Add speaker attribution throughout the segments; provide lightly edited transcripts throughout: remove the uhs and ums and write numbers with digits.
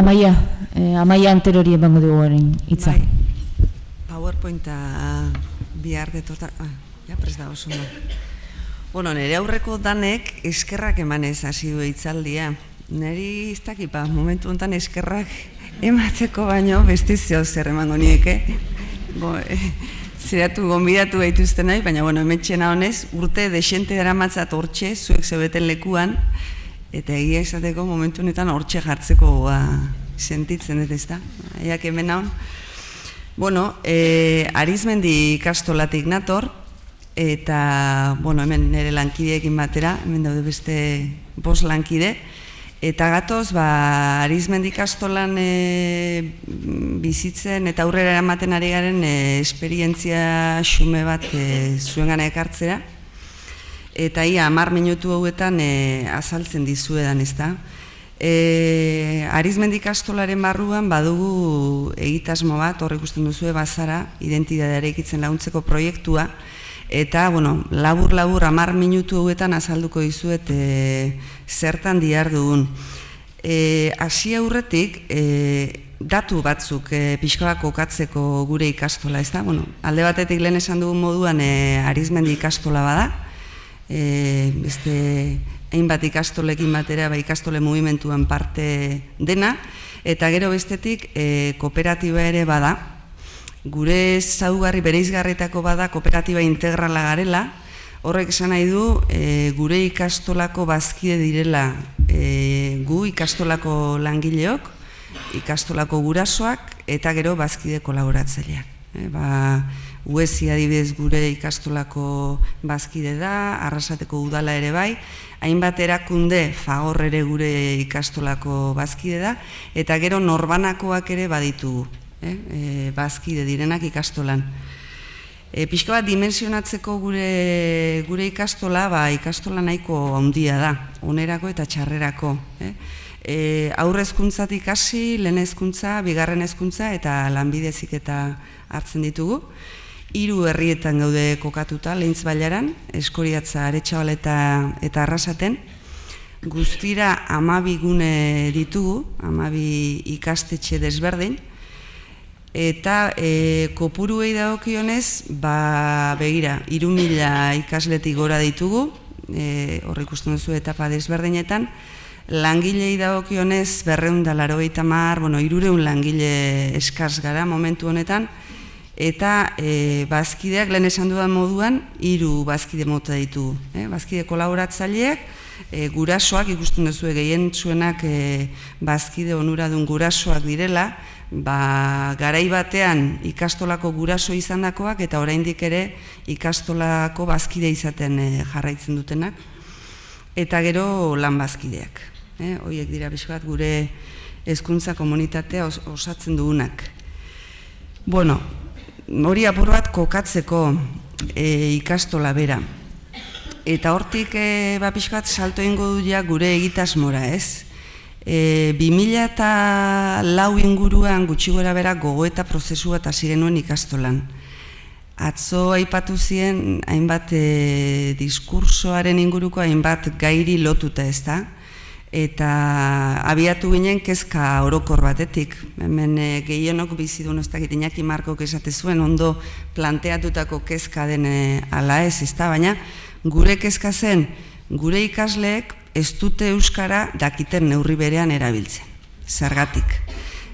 Speaker 1: Amaia Anterori emango dugu orain hitza.
Speaker 2: PowerPointa bihar detorta... Ja, prest da oso no. Bueno, nire aurreko danek eskerrak emanez hasi du hitzaldia. Niri ez dakipa, momentu honetan eskerrak emateko baino bestizio zer emango nieke. Zeratu gonbidatu gaituzten nahi, baina hemen txena honez, urte desente dara matzat hortxe, zuek zebeten lekuan, eta egia izateko momentu honetan hortxe jartzeko sentitzen dut ez da. Aiak hemen hau. Arizmendi ikastolatik nator, eta hemen nire lankideekin batera, hemen daude beste 5 lankide, eta gatoz, Arizmendi ikastolan bizitzen eta aurrera eramaten ari garen esperientzia xume bat zuengana ekartzera, eta 10 minutu hauetan azaltzen dizuedan, ez da. Arizmendi ikastolaren barruan badugu egitasmo bat, hor ikusten duzue bazara, identitatea eraikitzen laguntzeko proiektua, eta, labur 10 minutu hauetan azalduko dizuet zertan dihardugun. Hasi aurretik, datu batzuk pixka bat kokatzeko gure ikastola, ez da? Alde batetik lehen esan dugun moduan Arizmendi ikastola bada, beste hainbat ikastolekin batera ikastole mugimenduan parte dena, eta gero bestetik kooperatiba ere bada. Gure zaugarri bereizgarritako bada kooperatiba integrala garela, horrek esan nahi du gure ikastolako bazkide direla gu ikastolako langileok, ikastolako gurasoak eta gero bazkide kolaboratzaileak. UESI adibidez gure ikastolako bazkide da, Arrasateko udala ere bai, hainbat erakunde Fagor ere gure ikastolako bazkide da, eta gero norbanakoak ere baditugu. Bazkide direnak ikastolan. Pixka bat dimensionatzeko gure ikastola, ikastola nahiko handia da, onerako eta txarrerako. Aurre hezkuntzatik hasi, lehen hezkuntza, bigarren hezkuntza eta lanbide heziketa hartzen ditugu. 3 herrietan gaude kokatuta, Leintz Bailaran, Eskoriatza, Aretxabal eta Arrasaten. Guztira 12 gune ditugu, 12 ikastetxe desberdin. Eta kopuruei dagokionez, begira, 3.000 ikasletik gora ditugu, hor ikusten duzu etapa desberdinetan, langilei dagokionez 280, 300 langile eskaz gara momentu honetan, eta bazkideak lehen esan dudan moduan 3 bazkide mota ditugu. Bazkide kolaboratzaileak, gurasoak ikusten duzu gehien zuenak bazkide onuradun gurasoak direla, garai batean ikastolako guraso izandakoak eta oraindik ere ikastolako bazkide izaten jarraitzen dutenak, eta gero lan bazkideak. Horiek dira bizkat gure hezkuntza komunitatea osatzen dugunak. Hori apur bat kokatzeko ikastola bera. Eta hortik bizkat salto ingo du gure egitasmora, ez? 2004 inguruan gutxi gora bera gogoeta prozesu bat hasi genuen ikastolan. Atzo aipatu ziren hainbat diskursoaren inguruko hainbat gairi lotuta, ez da? Eta abiatu ginen kezka orokor batetik. Hemen gehienok bizidun ez dakit Iñaki Markok esate zuen ondo planteatutako kezka den ala ez da? Baina gure kezka zen gure ikasleek ez dute euskara dakiten neurri berean erabiltzen, zergatik.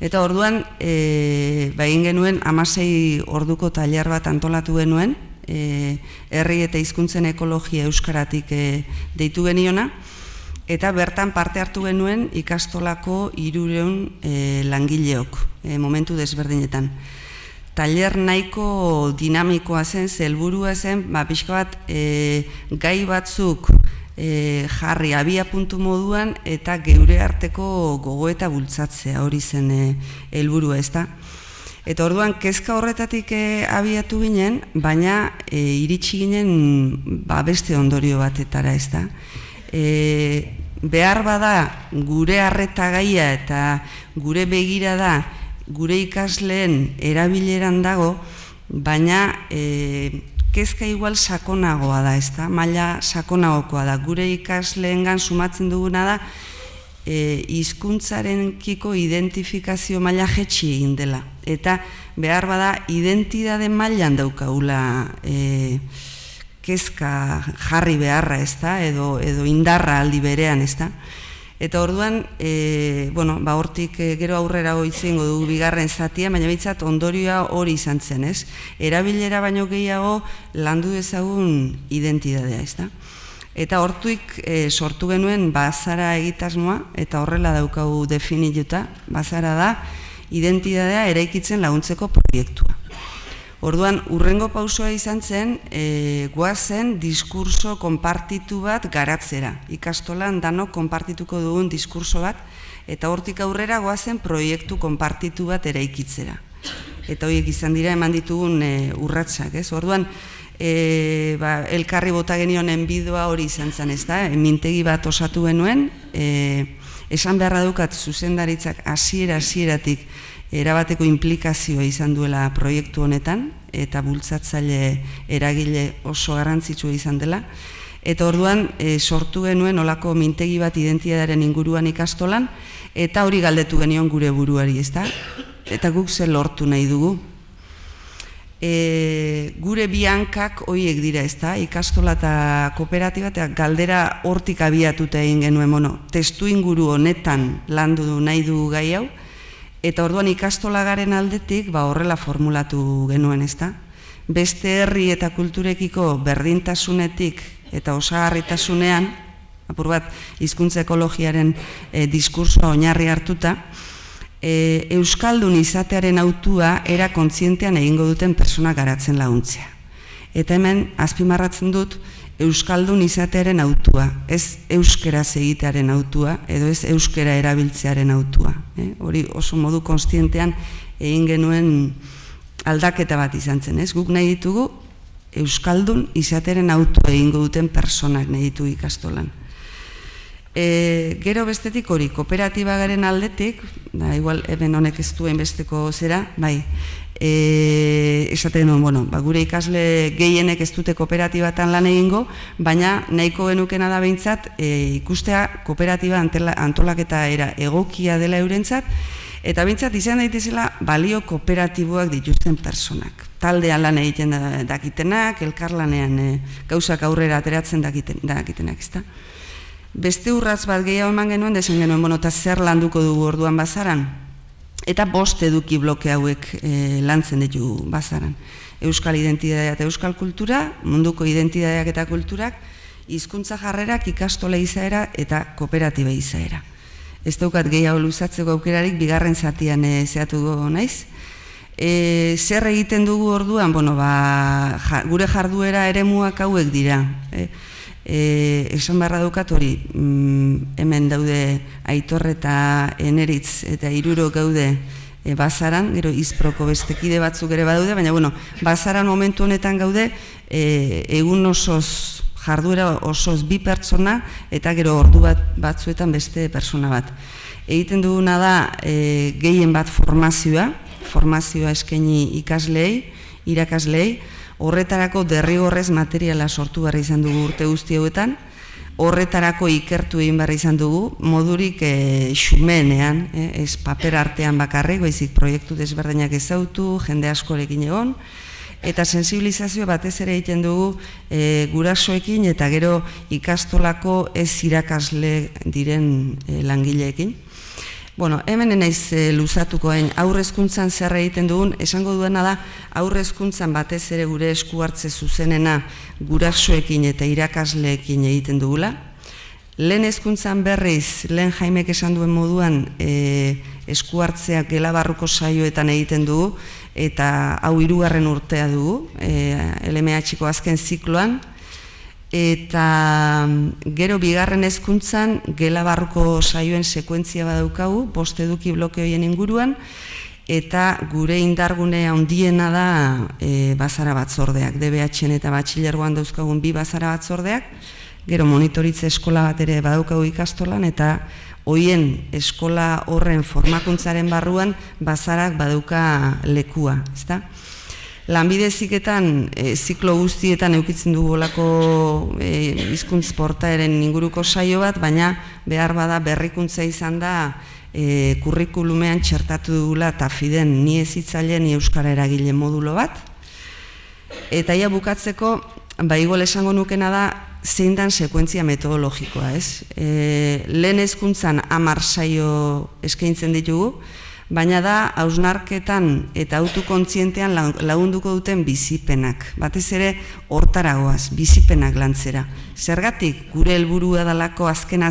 Speaker 2: Eta orduan, egin genuen 16 orduko tailer bat antolatu genuen, herri eta hizkuntzen ekologia euskaratik deitu geniona, eta bertan parte hartu genuen ikastolako 300 langileok, momentu desberdinetan. Tailer nahiko dinamikoa zen, helburua zen, pixka bat gai batzuk jarri abia puntu moduan eta geure arteko gogoeta bultzatzea hori zen helburua, ez da? Eta orduan kezka horretatik abiatu ginen, baina iritsi ginen beste ondorio batetara, ez da? Behar bada gure arreta gaia eta gure begira da gure ikasleen erabileran dago, baina kezka igual sakonagoa da, ez da? Maila sakonagokoa da. Gure ikasleengan sumatzen duguna da hizkuntzarenkiko identifikazio maila jetxi egin dela. Eta behar bada identitate mailan daukagula kezka jarri beharra, edo indarra aldi berean, Eta orduan, hortik gero aurrera goitzengo dugu bigarren zatia, baina behintzat ondorioa hori izan zen, erabilera baino gehiago landu dezagun identitatea, Eta hortuik sortu genuen bazara egitasmoa, eta horrela daukagu definituta, bazara da identitatea eraikitzen laguntzeko proiektua. Orduan, urrengo pausoa izan zen, goazen diskurso konpartitu bat garatzera. Ikastolan danok konpartituko dugun diskurso bat, eta hortik aurrera goazen proiektu konpartitu bat eraikitzera. Eta horiek izan dira eman ditugun urratsak, Orduan, elkarri bota genionen bidoa hori izan zen, mintegi bat osatu genuen, esan beharra dukat zuzendaritzak hasieratik erabateko implikazioa izan duela proiektu honetan, eta bultzatzaile eragile oso garrantzitsua izan dela. Eta orduan sortu genuen olako mintegi bat identitatearen inguruan ikastolan, eta hori galdetu genion gure buruari, Eta guk zer lortu nahi dugu. Gure bi hankak horiek dira, ikastola eta kooperatiba, eta galdera hortik abiatuta egin genuen, testu inguru honetan landu nahi dugu gai hau, eta orduan ikastolagaren aldetik horrela formulatu genuen, Beste herri eta kulturekiko berdintasunetik eta osagarritasunean, apur bat hizkuntza ekologiaren diskursoa oinarri hartuta, euskaldun izatearen hautua era kontzientean egingo duten persona garatzen laguntzea. Eta hemen azpimarratzen dut euskaldun izatearen hautua, ez euskeraz egitearen hautua, edo ez euskera erabiltzearen hautua. Hori oso modu kontzientean egin genuen aldaketa bat izan zen, Guk nahi ditugu euskaldun izatearen hautua egingo duten personak nahi ditugu ikastolan. Gero bestetik hori, kooperatibagaren aldetik, igual eben honek ez duen besteko zera, esaten duen, gure ikasle gehienek ez dute kooperatibatan lan egingo, baina nahiko genukena da behintzat ikustea kooperatiba antolaketa era egokia dela eurentzat, eta behintzat izan daitezela balio kooperatiboak dituzten personak. Taldean lan egiten dakitenak, elkarlanean gauzak aurrera ateratzen dakitenak, Beste urratz bat gehiago eman genuen, dezen genuen, eta zer landuko dugu orduan bazaran? Eta 5 eduki bloke hauek lantzen ditu bazaran. Euskal identitatea eta euskal kultura, munduko identitateak eta kulturak, hizkuntza jarrerak, ikastola izaera eta kooperatiba izaera. Ez daukat gehiago luzatzeko aukerarik, bigarren zatian zehatuko naiz. Zer egiten dugu orduan? Gure jarduera eremuak hauek dira. Esan beharra daukat hori, hemen daude Aitor eta Eneritz eta 3 gaude bazaran, gero izproko bestekide batzuk ere badaude, baina bazaran momentu honetan gaude egun osoz, jarduera osoz 2 pertsona eta gero ordu batzuetan beste pertsona bat. Egiten duguna da gehien bat formazioa eskaini ikasleei, irakasleei, horretarako derrigorrez materiala sortu behar izan dugu urte guzti hauetan, horretarako ikertu egin behar izan dugu, modurik xumeenean, ez paper artean bakarrik, baizik proiektu desberdinak ezautu, jende askorekin egon, eta sensibilizazio batez ere egiten dugu gurasoekin eta gero ikastolako ez irakasle diren langileekin. Hemen naiz luzatukoen aurrezkuntzan zer egiten dugun, esango duena da aurrezkuntzan batez ere gure esku hartze zuzenena gurasoekin eta irakasleekin egiten dugula. Lehen hezkuntzan berriz, lehen Jaimek esan duen moduan esku hartzeak gela barruko saioetan egiten dugu, eta hau 3. urtea dugu, LMH-ko azken zikloan, eta gero bigarren hezkuntzan gela barruko saioen sekuentzia badaukagu, 5 eduki bloke horien inguruan, eta gure indargune handiena da bazara batzordeak, DBH-en eta batxilergoan dauzkagun 2 bazara batzordeak, gero monitoritze eskola bat ere badaukagu ikastolan, eta hoien eskola horren formakuntzaren barruan bazarak badauka lekua, ezta? Lanbide heziketan ziklo guztietan eukitzen dugu olako hizkuntz portaeren inguruko saio bat, baina behar bada berrikuntza izan da kurrikulumean txertatu dugula TAFIDen ni hezitzaileen ni euskara eragile modulo bat. Eta ia bukatzeko, igual esango nukena da, zein dan sekuentzia metodologikoa, ez? Lehen hezkuntzan 10 saio eskaintzen ditugu, baina da hausnarketan eta autokontzientean lagunduko duten bizipenak. Batez ere hortaragoaz, bizipenak lantzera. Zergatik gure helburua dalako azkena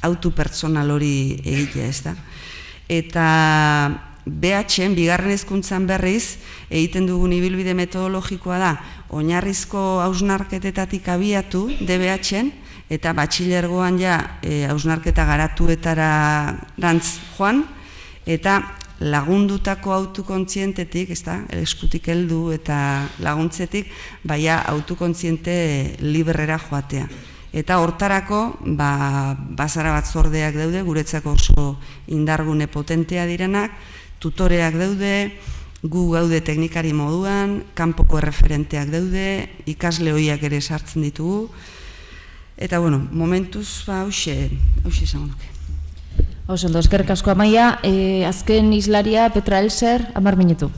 Speaker 2: autopertsonal hori egitea, ez da? Eta BH-en, bigarren hezkuntzan berriz, egiten dugun ibilbide metodologikoa da, oinarrizko hausnarketetatik abiatu, DBH-en, eta batxilergoan ja hausnarketa garatuetara rantz joan, eta lagundutako autokontzientetik, eskutik heldu eta laguntzetik, baina autokontziente librera joatea. Eta hortarako, bazara batzordeak daude, guretzako oso indargune potentea direnak, tutoreak daude, gu gaude teknikari moduan, kanpoko erreferenteak daude, ikasle hoiak ere sartzen ditugu. Eta, bueno, momentuz, hauxe izango duke.
Speaker 1: Oso, eskerrik asko Amaia, azken islaria Petra Elser, 10 minutu.